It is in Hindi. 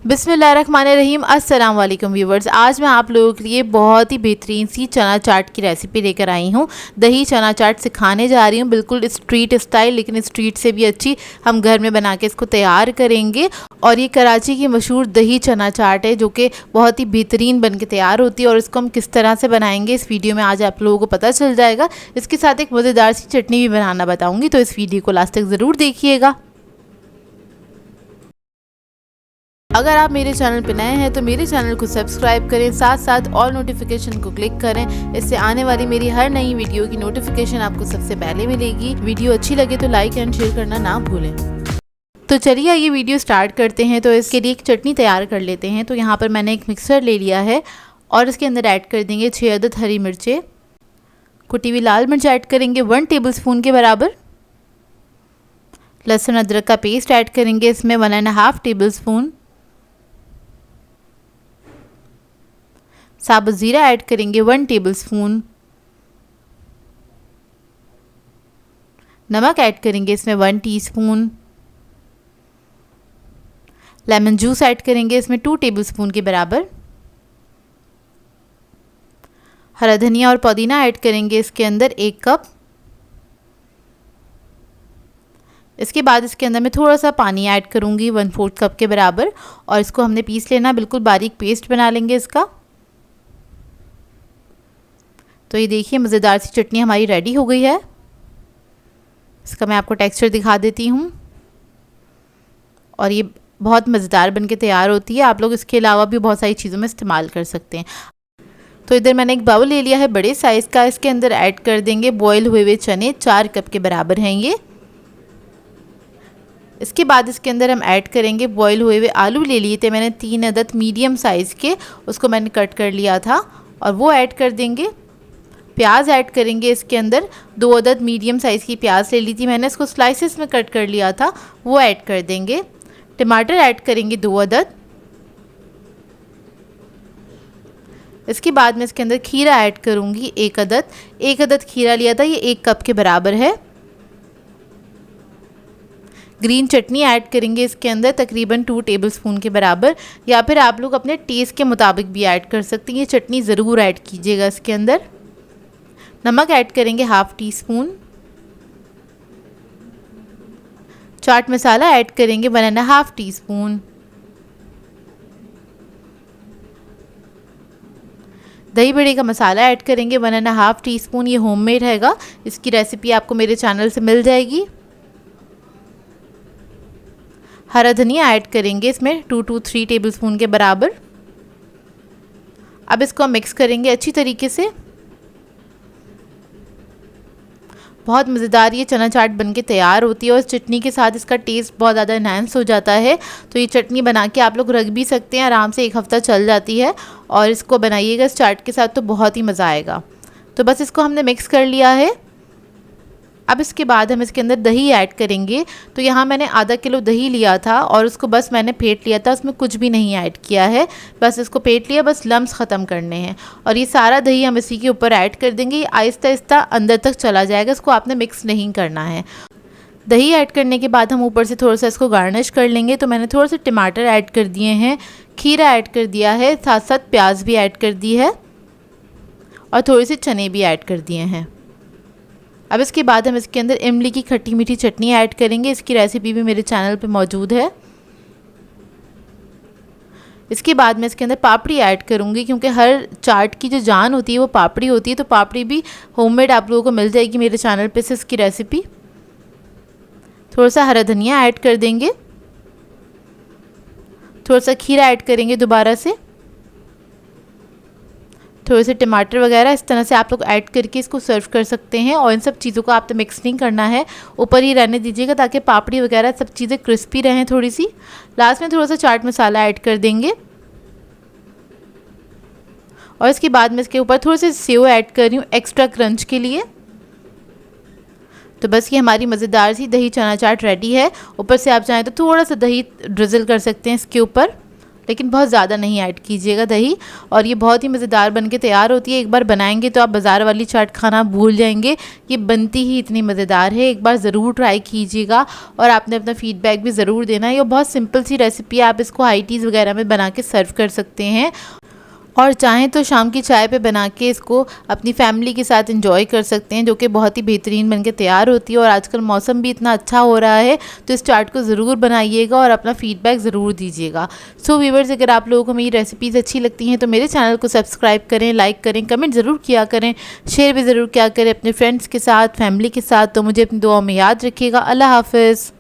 बिस्मिल्लाहिर्रहमानिर्रहीम। अस्सलाम वालेकुम व्यूवर्स। आज मैं आप लोगों के लिए बहुत ही बेहतरीन सी चना चाट की रेसिपी लेकर आई हूँ। दही चना चाट सिखाने जा रही हूँ, बिल्कुल स्ट्रीट स्टाइल, लेकिन स्ट्रीट से भी अच्छी हम घर में बना के इसको तैयार करेंगे। और ये कराची की मशहूर दही चना चाट है जो कि बहुत ही बेहतरीन बन के तैयार होती है। और इसको हम किस तरह से बनाएंगे इस वीडियो में आज आप लोगों को पता चल जाएगा। इसके साथ एक मज़ेदार सी चटनी भी बनाना बताऊँगी, तो इस वीडियो को लास्ट तक ज़रूर देखिएगा। अगर आप मेरे चैनल पर नए हैं तो मेरे चैनल को सब्सक्राइब करें, साथ साथ ऑल नोटिफिकेशन को क्लिक करें। इससे आने वाली मेरी हर नई वीडियो की नोटिफिकेशन आपको सबसे पहले मिलेगी। वीडियो अच्छी लगे तो लाइक एंड शेयर करना ना भूलें। तो चलिए ये वीडियो स्टार्ट करते हैं। तो इसके लिए एक चटनी तैयार कर लेते हैं। तो यहाँ पर मैंने एक मिक्सर ले लिया है और इसके अंदर ऐड कर देंगे 6 अदद हरी मिर्चें। कुटी हुई लाल मिर्च ऐड करेंगे 1 टेबलस्पून के बराबर। लहसुन अदरक का पेस्ट ऐड करेंगे इसमें 1.5 टेबलस्पून। साबुत ज़ीरा ऐड करेंगे 1 टेबलस्पून। नमक ऐड करेंगे इसमें 1 टीस्पून। लेमन जूस ऐड करेंगे इसमें 2 टेबलस्पून के बराबर। हरा धनिया और पुदीना ऐड करेंगे इसके अंदर 1 कप। इसके बाद इसके अंदर मैं थोड़ा सा पानी ऐड करूँगी 1/4 कप के बराबर। और इसको हमने पीस लेना, बिल्कुल बारीक पेस्ट बना लेंगे इसका। तो ये देखिए मज़ेदार सी चटनी हमारी रेडी हो गई है। इसका मैं आपको टेक्सचर दिखा देती हूँ। और ये बहुत मज़ेदार बनके तैयार होती है। आप लोग इसके अलावा भी बहुत सारी चीज़ों में इस्तेमाल कर सकते हैं। तो इधर मैंने एक बाउल ले लिया है बड़े साइज़ का। इसके अंदर ऐड कर देंगे बॉयल हुए हुए चने, 4 कप के बराबर हैं ये। इसके बाद इसके अंदर हम ऐड करेंगे बॉयल हुए हुए आलू ले लिए थे मैंने 3 अदद मीडियम साइज़ के, उसको मैंने कट कर लिया था और वो ऐड कर देंगे। प्याज ऐड करेंगे इसके अंदर 2 अदद मीडियम साइज़ की प्याज ले ली थी मैंने, इसको स्लाइसेस में कट कर लिया था, वो ऐड कर देंगे। टमाटर ऐड करेंगे 2 अदद। इसके बाद मैं इसके अंदर खीरा ऐड करूँगी 1 अदद। 1 अदद खीरा लिया था, ये 1 कप के बराबर है। ग्रीन चटनी ऐड करेंगे इसके अंदर तकरीबन 2 टेबलस्पून के बराबर, या फिर आप लोग अपने टेस्ट के मुताबिक भी ऐड कर सकते हैं। ये चटनी ज़रूर ऐड कीजिएगा इसके अंदर। नमक ऐड करेंगे 1/2 टीस्पून। चाट मसाला ऐड करेंगे 1.5 टीस्पून। दही बड़े का मसाला ऐड करेंगे 1.5 टीस्पून। ये होममेड हैगा, इसकी रेसिपी आपको मेरे चैनल से मिल जाएगी। हरा धनिया ऐड करेंगे इसमें 2 to 3 टेबलस्पून के बराबर। अब इसको मिक्स करेंगे अच्छी तरीके से। बहुत मज़ेदार ये चना चाट बनके तैयार होती है और इस चटनी के साथ इसका टेस्ट बहुत ज़्यादा इन्हांस हो जाता है। तो ये चटनी बना के आप लोग रख भी सकते हैं, आराम से 1 हफ़्ता चल जाती है। और इसको बनाइएगा इस चाट के साथ तो बहुत ही मज़ा आएगा। तो बस इसको हमने मिक्स कर लिया है। अब इसके बाद हम इसके अंदर दही ऐड करेंगे। तो यहाँ मैंने आधा किलो दही लिया था और उसको बस मैंने फेंट लिया था, उसमें कुछ भी नहीं ऐड किया है, बस इसको फेंट लिया, बस लम्स ख़त्म करने हैं। और ये सारा दही हम इसी के ऊपर ऐड कर देंगे। ये आहिस्ता आहिस्ता अंदर तक चला जाएगा, इसको आपने मिक्स नहीं करना है। दही ऐड करने के बाद हम ऊपर से थोड़ा सा इसको गार्निश कर लेंगे। तो मैंने थोड़े से टमाटर ऐड कर दिए हैं, खीरा ऐड कर दिया है, साथ साथ प्याज भी ऐड कर दी है और थोड़े से चने भी ऐड कर दिए हैं। अब इसके बाद हम इसके अंदर इमली की खट्टी मीठी चटनी ऐड करेंगे। इसकी रेसिपी भी मेरे चैनल पे मौजूद है। इसके बाद मैं इसके अंदर पापड़ी ऐड करूँगी, क्योंकि हर चाट की जो जान होती है वो पापड़ी होती है। तो पापड़ी भी होममेड आप लोगों को मिल जाएगी मेरे चैनल पे से इसकी रेसिपी। थोड़ा सा हरा धनिया ऐड कर देंगे, थोड़ा सा खीरा ऐड करेंगे दोबारा से, थोड़े से टमाटर वगैरह इस तरह से आप लोग ऐड करके इसको सर्व कर सकते हैं। और इन सब चीज़ों को आपने मिक्स नहीं करना है, ऊपर ही रहने दीजिएगा ताकि पापड़ी वगैरह सब चीज़ें क्रिस्पी रहें थोड़ी सी। लास्ट में थोड़ा सा चाट मसाला ऐड कर देंगे और इसके बाद मैं इसके ऊपर थोड़े से सेव ऐड कर रही हूँ एक्स्ट्रा क्रंच के लिए। तो बस ये हमारी मज़ेदार सी दही चना चाट रेडी है। ऊपर से आप चाहें तो थोड़ा सा दही ड्रिज़ल कर सकते हैं इसके ऊपर, लेकिन बहुत ज़्यादा नहीं ऐड कीजिएगा दही। और ये बहुत ही मज़ेदार बन के तैयार होती है। एक बार बनाएंगे तो आप बाज़ार वाली चाट खाना भूल जाएंगे, ये बनती ही इतनी मज़ेदार है। एक बार ज़रूर ट्राई कीजिएगा और आपने अपना फीडबैक भी ज़रूर देना है। ये बहुत सिंपल सी रेसिपी है, आप इसको हाई टीज़ वगैरह में बना के सर्व कर सकते हैं और चाहें तो शाम की चाय पे बना के इसको अपनी फैमिली के साथ एंजॉय कर सकते हैं, जो कि बहुत ही बेहतरीन बनके तैयार होती है। और आजकल मौसम भी इतना अच्छा हो रहा है, तो इस चाट को ज़रूर बनाइएगा और अपना फीडबैक ज़रूर दीजिएगा। सो व्यूअर्स, अगर आप लोगों को मेरी रेसिपीज़ अच्छी लगती हैं तो मेरे चैनल को सब्सक्राइब करें, लाइक करें, कमेंट ज़रूर किया करें, शेयर भी ज़रूर किया करें अपने फ्रेंड्स के साथ, फैमिली के साथ। तो मुझे अपनी दुआ में याद रखिएगा। अल्लाह हाफ़िज़।